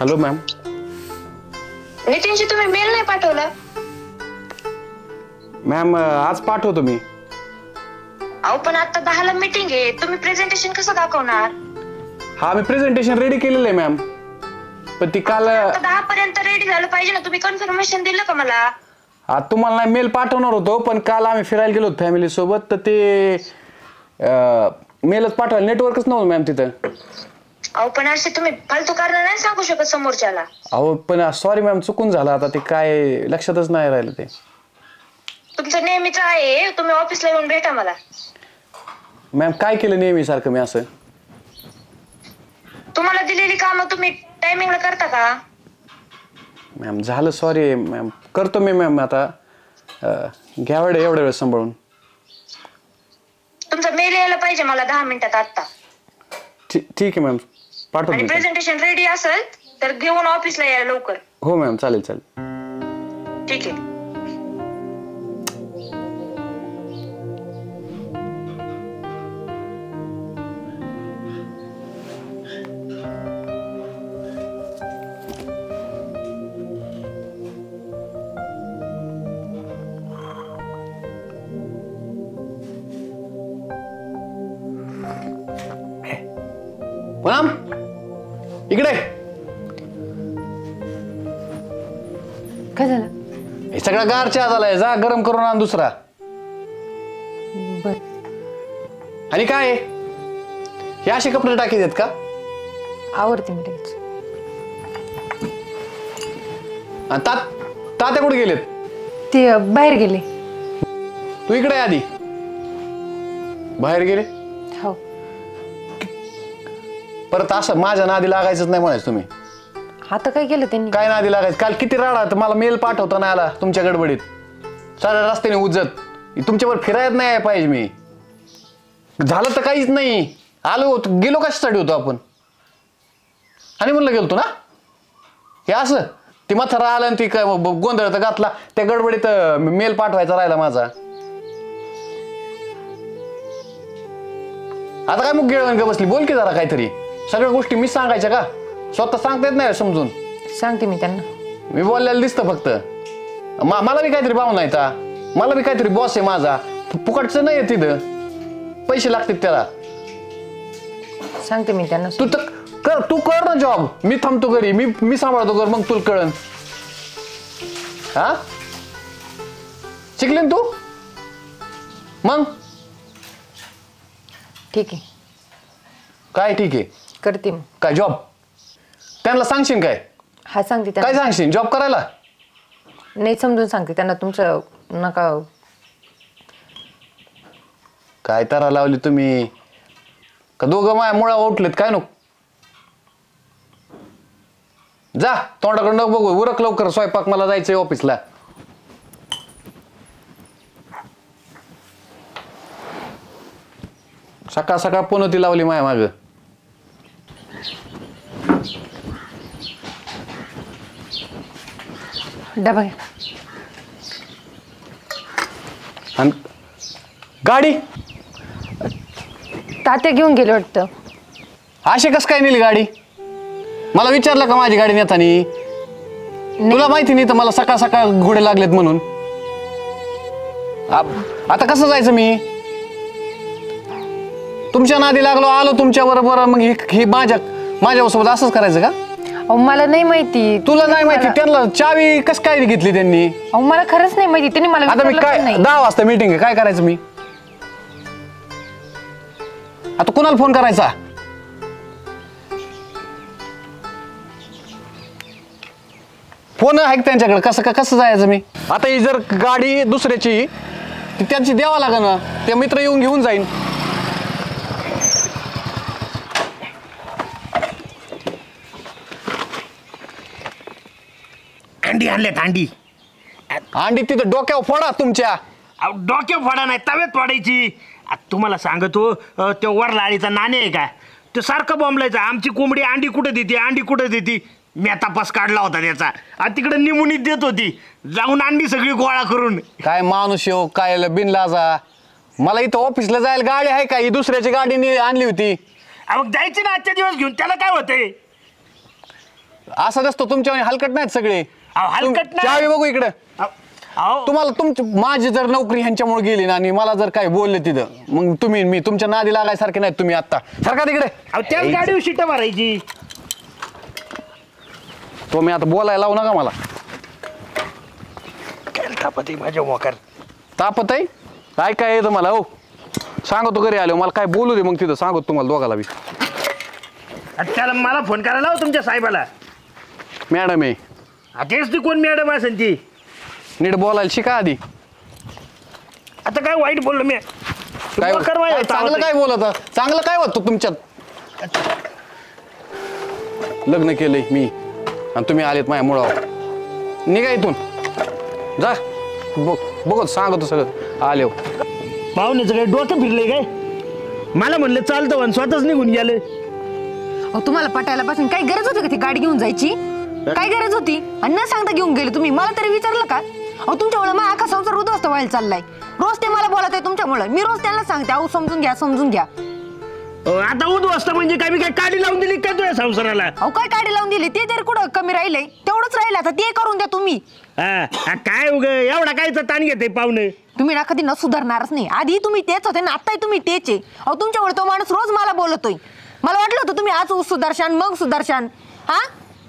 Hello ma'am. नितीनशी तुम्ही mail नाही पाठवला? मॅम आज पाठवतो मी. अहो पण आता 10ला मीटिंग आहे, तुम्ही प्रेझेंटेशन कसं दाखवणार? हा मी प्रेझेंटेशन रेडी केलेलं आहे मॅम, पण ती काल 10 पर्यंत रेडी झालं पाहिजे ना. तुम्ही कन्फर्मेशन दिलं का मला? तुम्हाला नाही मेल पाठवणार होतो, पण काल आम्ही फिरायला गेलो फॅमिली सोबत, तर ते मेलच पाठवायला नेटवर्कच नव्हतं मॅम तिथं. अहो पण असे तुम्ही फालतू कारण नाही सांगू शकत समोरच्याला. अहो पण सॉरी मॅम, चुकून झालं. आता ते काय लक्षातच नाही राहिलं. ते तुमचं नेहमीच आहे, तुम्ही ऑफिसला येऊन भेटा मला. मॅम काय केलं नेहमी सारखं मी असं? तुम्हाला दिलेली कामं तुम्ही टायमिंगला करता का? मॅम झालं, सॉरी मॅम, करतो मी मॅम. आता घ्या एवढ्या वेळ सांभाळून. तुमचा मेल यायला पाहिजे मला 10 मिनिटात आता. ठीक आहे मॅम, पाठवतो. आणि प्रेझेंटेशन रेडी असेल तर घेऊन ऑफिसला या लवकर. हो मॅम, चालेल चालेल. ठीक आहे. पूनम इकडे. काय झालं? हे सगळा गार चहा झालाय, जा गरम करून आण दुसरा. बर. आणि काय हे असे कपडे टाकी देत का? आवडते मी लगेच. आणि तात्या कुठे गेलेत? ते बाहेर गेले. तू इकडे आधी. बाहेर गेले? हो. परत असं माझ्या नादी लागायचंच नाही म्हणायचं तुम्ही. आता काय केलं त्यांनी? काय नादी लागायचं? काल किती राडा, तर मला मेल पाठवता नाही आला तुमच्या गडबडीत. साऱ्या रस्त्याने उजत तुमच्यावर फिरायला नाही पाहिजे मी. झालं तर काहीच नाही. आलो गेलो कशासाठी होतो आपण? आणि म्हणलं गेलतो ना. हे असं ती म्हातारा आलं आणि ती काय गोंधळ तर घातला, त्या गडबडीत मेल पाठवायचा राहिला माझा. आता काय मग गिळवण का बसली? बोल की जरा काहीतरी. सगळ्या गोष्टी मी सांगायच्या का? स्वतः सांगता येत नाही समजून? सांगते मी त्यांना. मी बोललेलं दिसतं फक्त. मला बी काहीतरी भाव नाही का? मला बी काहीतरी बॉस आहे माझा. फुकटचं नाही तिथं, पैसे लागतात त्याला. सांगते मी त्यांना. तू कर ना जॉब, मी थांबतो घरी. मी सांभाळतो घर, मग तुला कळन. हा शिकली ना तू? मग ठीक आहे. काय ठीक आहे? करते मग. काय जॉब? त्यांना सांगशील काय? हा सांगते काय त्यांना. सांगशील जॉब करायला? नाही समजून सांगते त्यांना. तुमचं नका. काय तारा लावली तुम्ही? का दोघं माया मुळा उठलेत काय? नको जा, तोंडाकडं बघू. उरक लवकर स्वयंपाक, मला जायचंय ऑफिसला. सकाळ सकाळ पुनवती लावली माया माग. डबा घ्या. आणि गाडी तात्या घेऊन गेले वाटतं. अशी कस काय नेली गाडी? मला विचारलं का माझी गाडी नेतानी? तुला माहिती नाही तर मला सकाळ सकाळ घोडे लागलेत म्हणून. आता कसं जायचं मी? तुमच्या नादी लागलो, आलो तुमच्या बरोबर. मग हे माझ्यासोबत असंच करायचं का? अहो मला नाही माहिती. तुला नाही माहिती? त्यांना चावी कस काय घेतली त्यांनी? अहो मला खरंच नाही माहिती. त्यांनी मला आता मी काय 10 वाजता मीटिंग आहे, काय करायचं मी आता? कुणाला फोन करायचा? फोन आहे त्यांच्याकडे. कसं जायचं मी आता? ही जर गाडी दुसऱ्याची, ती त्यांची द्यावा लागेल ना. ते मित्र येऊन घेऊन जाईन. अंडी आणल्यात. अंडी तिथं डोक्यावर फोडा तुमच्या. डोक्या फोडा नाही, तव्यात फोडायची. तुम्हाला सांगतो, तो वरला आळीचा नाणे आहे का, तो सारखं बॉम्बलायचा. आमची कोंबडी अंडी कुठं देते, अंडी कुठं देते. मी तपास काढला होता त्याचा. तिकडे निमुनीत देत होती. जाऊन अंडी सगळी गोळा करून. काय माणूस येऊ काय बिनलाजा. मला इथं ऑफिसला जायला गाडी आहे का? ही दुसऱ्याची गाडी आणली होती. मग जायची ना आजच्या दिवस घेऊन, त्याला काय होतंय? असं नसतो तुमच्या हलकट नाहीत सगळे. अहो, हलकट नाही. चावी बघू इकडे. अहो तुम्हाला तुमची माझी जर नोकरी ह्यांच्यामुळे गेली ना आणि मला जर काय बोलले तिथं मग तुम्ही मी तुमच्या नादी लागायसारखे नाहीत तुम्ही आता. सारखा तिकडे. त्याच गाडीवर शिट मारायची. तुम्ही आता बोलायला लावू नका मला. तापती माझ्या मोकार. तापत आहे काय काय येतं मला. हो सांगतो घरी आलो मला काय बोलू दे मग तिथं सांगतो तुम्हाला दोघाला बी. त्याला मला फोन करायला लाव तुमच्या साहेबाला. मॅडम आहे. तेच ती कोण मॅडम असेल ती. नीट बोलायला शिका आधी. आता काय वाईट बोललो मी. काय चांगलं काय बोलत चांगलं काय होतं तुमच्यात. लग्न केलंय मी आणि तुम्ही आलेत माझ्या मुळावर. निघा इथून जा. बघत सांगतो सगळं आले. पाहुण्याचं काय डोकं फिरलंय काय. मला म्हणलं चालतं पण स्वतःच निघून गेले. अहो तुम्हाला पटायला पासून काही गरज होती का ती गाडी घेऊन जायची. काय गरज होती आणि न सांगता घेऊन गेले तुम्ही. मला तरी विचारलं का. अहो तुमच्यामुळे माझा अख्खा संसार उद्ध्वस्त व्हायला चाललाय. रोज ते मला बोलत आहे तुमच्यामुळे. मी रोज त्यांना सांगते अहो समजून घ्या समजून घ्या. आता उद्ध्वस्त म्हणजे काय मी काय काडी लावून दिली काय तुझ्या संसाराला. अहो काय काढी लावून दिली ते तरी कुठं कमी राहिले. तेवढंच राहिलं आता ते करून द्या तुम्ही. काय उग एवढा कायचा ताण घेते पाहुणे. तुम्ही ना कधी न सुधारणारच नाही. आधी तुम्ही तेच होते ना आताही तुम्ही तेच आहे. अहो तुमच्यामुळे तो माणूस रोज मला बोलतोय. मला वाटलं होतं तुम्ही आज सुदर्शन मग सुदर्शन हा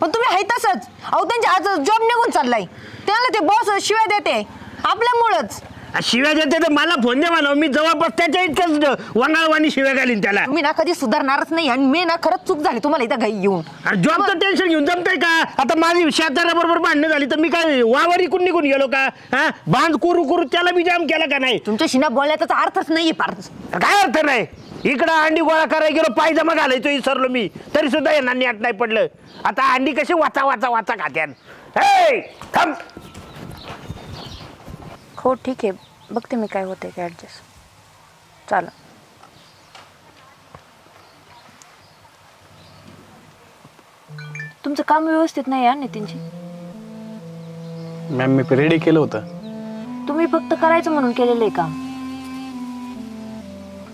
पण तुम्ही आहे तसंच. अहो त्यांच्या आज जॉब निघून चाललाय. त्याला ते बॉस शिवाय देते आपल्यामुळंच. शिव्या देते तर मला फोन द्या म्हणा. मी जवळपास त्याच्या इतकंच वंगाळवाणी शिव्या घालीन त्याला. तुम्ही ना कधी सुधारणारच नाही आणि मी ना खरंच चूक झाली तुम्हाला इथं घाई येऊन. जॉबचं टेन्शन घेऊन जमतंय का. आता माझी शेजाऱ्याबरोबर भांडणं झाली तर मी काय वावर इकून निघून गेलो का. हा बांध कुरू कुरू त्याला बी जाम केला का नाही. तुमच्याशी ना बोलण्याचा अर्थच नाहीये फारच. काय अर्थ नाही. इकडं अंडी गोळा करायला गेलो पायजमा घालायचो विसरलो मी तरी सुद्धा यांना नीट नाही पडलं. आता अंडी कशी वाचा वाचा वाचा खात्यान. थांब. हो ठीक आहे बघते मी काय होते काय ॲडजस्ट. चालेल. तुमचं काम व्यवस्थित नाही आहे नितीनजी. मॅम मी रेडी केलं होतं. तुम्ही फक्त करायचं म्हणून केलेलं आहे काम.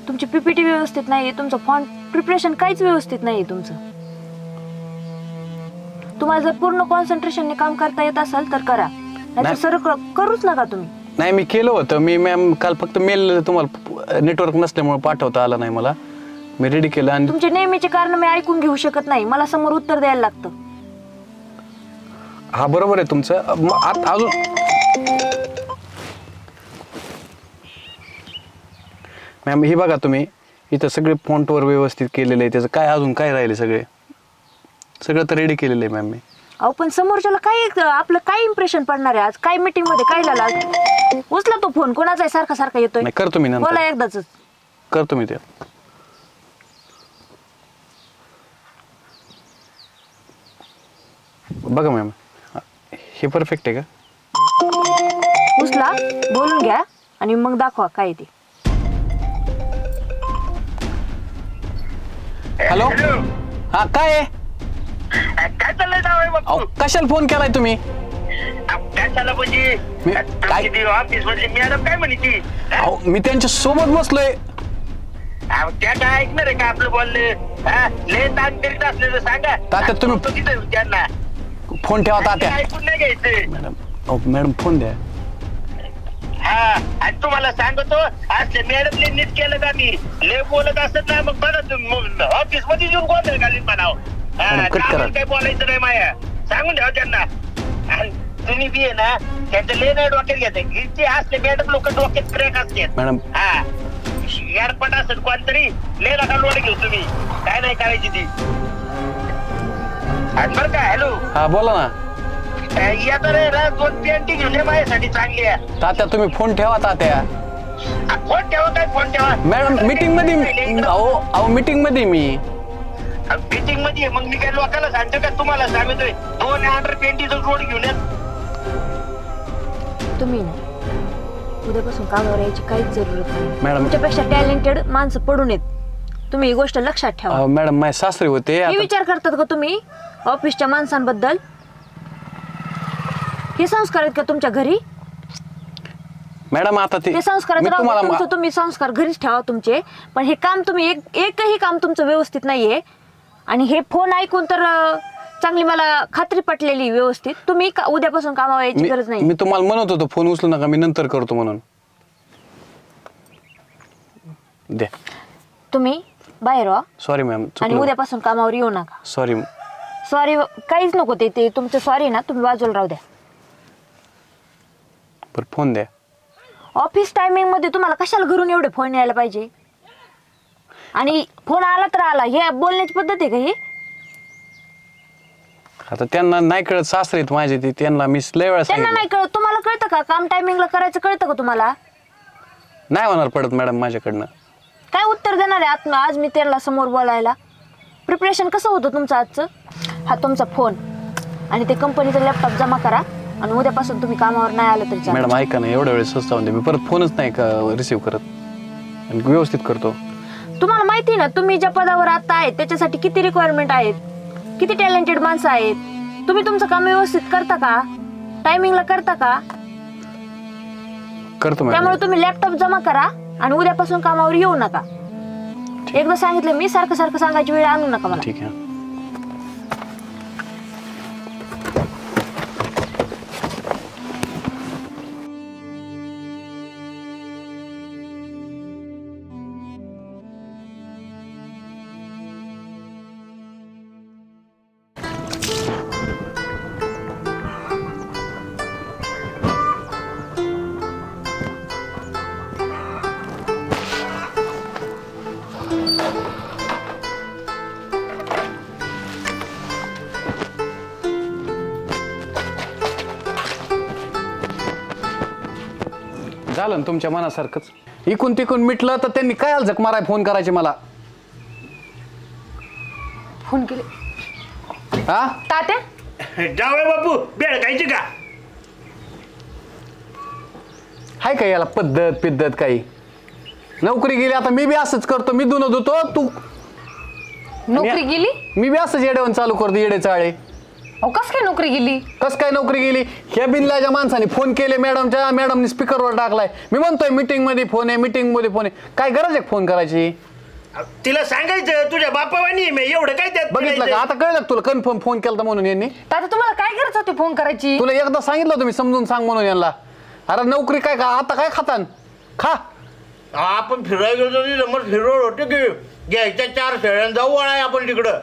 तुमची पीपीटी व्यवस्थित नाही. तुमचं फॉन्ट प्रिपरेशन काहीच व्यवस्थित नाही तुमचं. तुम्हाला जर पूर्ण कॉन्सन्ट्रेशनने काम करता येत असेल तर करा नाहीतर सरळ करूच नका तुम्ही. नाही मी केलं होतं. मी मॅम काल फक्त मेल तुम्हाला नेटवर्क नसल्यामुळे पाठवता आला नाही मला. मी रेडी केलं आणि तुमचे नेहमीचे कारण मी ऐकून घेऊ शकत नाही. मला समोर उत्तर द्यायला लागतं. हा बरोबर आहे तुमचं. अजून मॅम हे बघा तुम्ही इथं सगळे फॉन्टवर व्यवस्थित केलेलं आहे. त्याचं काय अजून काय राहिले सगळं तर रेडी केलेलं आहे मॅम मी. अहो पण समोरच्याला काय आपलं काय इम्प्रेशन पडणार आहे. आज काय मीटिंग मध्ये काय झालं. उचला तो फोन कोणाचा आहे सारखा सारखा येतोय. नाही करतो मी नंतर. बोला एकदाच करतो मी ते. बघा मॅम हे परफेक्ट आहे का. उचला बोलून घ्या आणि मग दाखवा काय ते. हॅलो हा काय आहे. काय चाललंय ना अहो कशाला फोन केलाय तुम्ही. काय झालं म्हणजे काय ऑफिस मधली मॅडम काय म्हणे ती. अहो मी त्यांच्या सोबत बसलोय. त्या काय ऐकणार आहे का आपलं बोलले. ले ताण करीत असले तर सांगा. तात्या तुम्ही तिथं त्यांना फोन ठेवा तात्या. ऐकून नाही घ्यायचं. मॅडम अहो मॅडम फोन द्या. हा आणि तुम्हाला सांगतो असले मॅडम ले नीट केलं का मी ले बोलत असत ना मग बरं ऑफिस मध्ये येऊन गोंधळ घालीन म्हणाव. काय बोलायचं नाही माया सांगून ठेवा त्यांना. तुम्ही बी आहे ना त्यांचं ले नाही डोक्यात घेते. ते असले मॅडम लोक डोक्यात क्रॅक असतात मॅडम. हा एअरपट असेल कोणतरी ले नका लोड घेऊ तुम्ही. काय नाही करायची ती. बरं का हॅलो हा बोला ना. येतो रे ना 2 पेंटिंग घेऊन ये माझ्यासाठी चांगली आहे. तात्या तुम्ही फोन ठेवा तात्या. फोन ठेवा काय फोन ठेवा. मॅडम मीटिंग मध्ये अहो मीटिंग मध्ये मी मीटिंग मध्ये मग मी काय लोकांना सांगतो का तुम्हाला सांगतोय 2 ऑर्डर पेंटिंग रोड घेऊन येत. तुम्ही ना उद्यापासून कामावर यायची काहीच जरूरत नाही. मॅडम तुमच्यापेक्षा टॅलेंटेड माणसं पडून येत. तुम्ही ही गोष्ट लक्षात ठेवा. मॅडम माझे सासरे होते. हे विचार करतात का तुम्ही ऑफिसच्या माणसांबद्दल. हे संस्कार आहेत का तुमच्या घरी. मॅडम आता ते संस्कार तुम्ही संस्कार घरीच ठेवा तुमचे. पण हे काम तुम्ही एकही काम तुमचं व्यवस्थित नाहीये. आणि हे फोन ऐकून तर चांगली मला खात्री पटलेली व्यवस्थित. तुम्ही उद्यापासून कामावर यायची गरज नाही. मी तुम्हाला म्हणत होतो फोन उचलू नका, मी नंतर करतो म्हणून. द्या. तुम्ही बाहेर व्हा सॉरी मॅम. आणि उद्यापासून कामावर येऊ नका. सॉरी. सॉरी काहीच नको, ते तुमचं सॉरी ना तुम्ही बाजूला राहू द्या. बरं फोन द्या. ऑफिस टायमिंग मध्ये तुम्हाला कशाला घरून एवढे फोन यायला पाहिजे? आणि फोन आला तर आला, हे बोलण्याची पद्धत आहे का ही? आता त्यांना नाही कळत, सासरीत माझे ते, त्यांना मी लय वेळा त्यांना नाही कळत, तुम्हाला कळतं का? काम टायमिंगला करायचं कळतं का तुम्हाला? नाही होणार पडत मॅडम माझ्याकडनं. काय उत्तर देणार आहे आज मी त्यांना समोर बोलायला? प्रिपरेशन कसं होतं तुमचं आजचं? हा तुमचा फोन आणि ते कंपनीचा लॅपटॉप जमा करा आणि उद्यापासून तुम्ही कामावर नाही आलं तरी चालेल. मॅडम ऐका ना, एवढ्या वेळेस स्वस्त होऊन दे, मी परत फोनच नाही का रिसिव्ह करत आणि व्यवस्थित करतो. तुम्हाला माहिती ना तुम्ही ज्या पदावर आता आहेत त्याच्यासाठी किती रिक्वायरमेंट आहेत, किती टॅलेंटेड माणसं आहेत. तुम्ही तुमचं काम व्यवस्थित करता का? टायमिंगला करता का? करतो मॅडम. त्यामुळे तुम्ही लॅपटॉप जमा करा आणि उद्यापासून कामावर येऊ नका. एकदा सांगितलं मी, सारखं सारखं सांगायची वेळ आणू नका मला. ठीक आहे. झालं ना तुमच्या मनासारखंच. इकून तिकून मिटलं तर त्यांनी काय झक माराय फोन करायचे मला. फोन केले हा तात्या? जावय बापू बेळ खायची का? हाय का याला पद्धत काही? नोकरी गेली आता मी बी असंच करतो, मी धुणं धुतो, तू नोकरी गेली? मी बी असंच येड्यावरून चालू करतो, येडे चाळे. अहो कस काय नोकरी गेली? कस काय नोकरी गेली? ह्या बिनलाच्या माणसाने फोन केले मॅडमच्या, मॅडमने स्पीकरवर टाकलाय. मी म्हणतोय मीटिंग मध्ये फोन आहे, मीटिंग मध्ये फोन आहे. काय गरज आहे फोन करायची? तिला सांगायचं तुझ्या बापावानी मी एवढं काय त्यात बघितलं का आता कळलं तुला कन्फर्म फोन केला म्हणून यांनी? तात्या तुम्हाला काय गरज होती फोन करायची? तुला एकदा सांगितलं होतं मी समजून सांग म्हणून यांना. अरे नोकरी काय का आता काय खातान खा. आपण फिरायला गेलो समोर फिरवळ होते की घ्यायच्या 4 शेळ्यां जाऊ वळाय आपण तिकडं.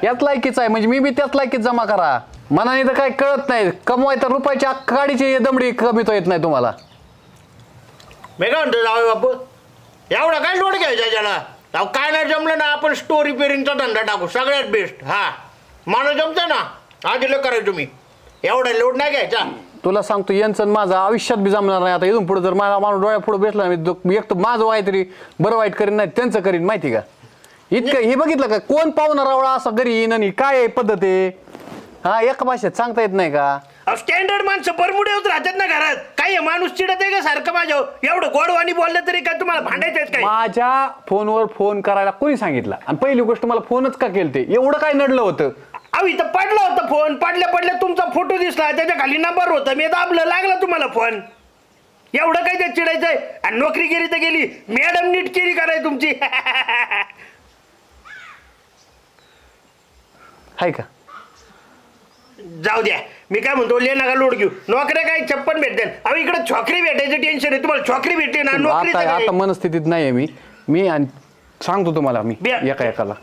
याच लायकीच आहे म्हणजे मी बी त्याच लायकीत जमा करा. मनाने तर काय कळत नाही, कमवाय तर रुपयाची गाडीची दमडी कमी तो येत नाही तुम्हाला. मी काय म्हणतो जाऊ बापू, एवढा काय लोड घ्यायचा त्याला? काय नाही जमलं ना आपण स्टोर रिपेअरिंगचा धंदा टाकू, सगळ्यात बेस्ट. हा मला जमतं ना, आधीला करायचं तुम्ही, एवढा लोड नाही घ्यायचा. तुला सांगतो यांचं माझं आयुष्यात बी जमणार नाही. आता इथून पुढे जर माझा माणूस डोळ्या पुढे बसला मी एक तर माझं काहीतरी बरं वाईट करीन, नाही त्यांचं करीन. माहिती का? इतकं हे बघितलं का कोण पाहुणा रावळा असा घरी येईन आणि काय पद्धत आहे? हा एका भाषेत सांगता येत नाही का? स्टँडर्ड माणसं परमुडे होत राहतात ना घरात. काही माणूस चिडत आहे का सारखं माझ्या एवढं गोडवाणी बोललं तरी काय तुम्हाला भांडायचं काय? माझ्या फोनवर फोन करायला कोणी सांगितलं? आणि पहिली गोष्ट मला फोनच का केलते? एवढं काय नडलं होतं? अहो इथं पडला होता फोन, पडल्या तुमचा फोटो दिसला, त्याच्या खाली नंबर होता, मी दाबलं, लागला तुम्हाला फोन. एवढं काय त्यात चिडायचंय? आणि नोकरी गेली तर गेली, मॅडम नीट केली कराय तुमची. हाय का? जाऊ द्या, मी काय म्हणतो ले नका लोड घेऊ. नोकऱ्या काय 56 भेटतील. अहो इकडे छोकरी भेटायचं टेन्शन आहे तुम्हाला. छोकरी भेटली ना नोकरी. आता मनस्थितीत नाहीये मी आणि सांगतो तुम्हाला मी एकाला.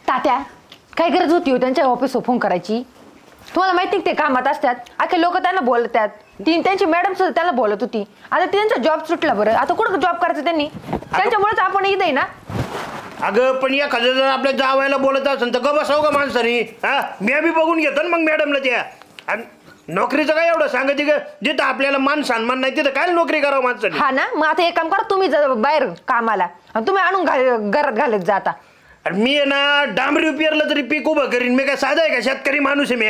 तात्या काय गरज होती हो त्यांच्या ऑफिसवर फोन करायची? तुम्हाला माहिती ते कामात असतात, अख्खे लोक त्यांना बोलतात. त्यांची मॅडम सुद्धा त्यांना बोलत होती. आता त्यांचा जॉब सुटला, बरं आता कुठं जॉब करायचं त्यांनी? त्यांच्यामुळेच आपण इथे आहे ना. अगं पण या जर आपल्या जावायला बोलत असेल तर ग बसाव का माणसानी? हा मी बी बघून घेतो ना मग मॅडमला त्या. आणि नोकरीचं काय एवढं सांगायची का? जिथं आपल्याला मान सन्मान नाही तिथं काय नोकरी करावं माणसाने? हा ना, मग आता एक काम करा, तुम्ही बाहेर कामाला आणि तुम्ही आणून घरात घालत जाता. आणि मी ना डांबरी पेरलं तरी पीक उभं करीन. मी काय साधा आहे का? शेतकरी माणूस आहे मी.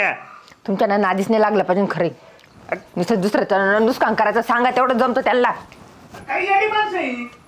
तुमच्या ना नादीच नाही लागलं पाहिजे खरे. दुसऱ्याचं नुकसान करायचं सांगा, तेवढं जमतं त्यांना. काही माणसं